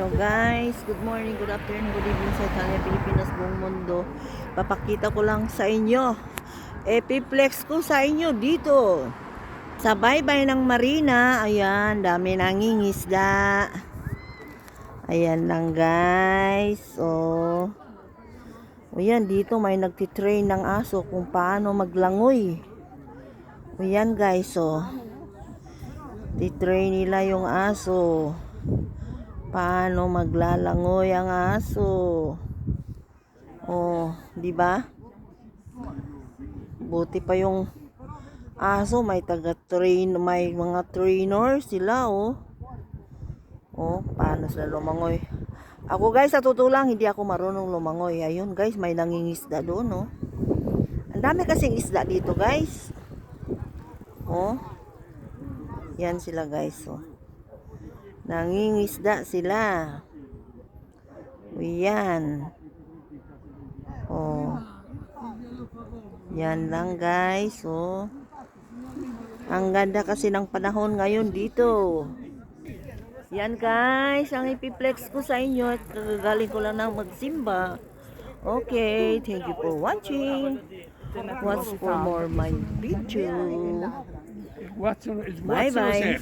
Hello guys, good morning, good afternoon, good evening sa Italia, Pilipinas, buong mundo. Papakita ko lang sa inyo, epiplex ko sa inyo dito sa baybay ng marina. Ayan, dami nangingisda. Ayan lang guys. O yan, dito may nagtitrain ng aso kung paano maglangoy. O yan guys, titrain nila yung aso paano maglalangoy ang aso. Di ba? Buti pa yung aso may taga-train, may mga trainer sila. Paano sila lumangoy? Ako guys, sa totoo lang, hindi ako marunong lumangoy. Ayun guys, may nangingisda doon. Ang dami kasing isda dito guys. Yan sila guys. Nangingisda sila. Yan. Yan lang guys. Ang ganda kasi ng panahon ngayon dito. Yan guys, ang ipiplex ko sa inyo at kagagaling ko lang ng magsimba. Okay, thank you for watching. Watch for more my video. Bye bye.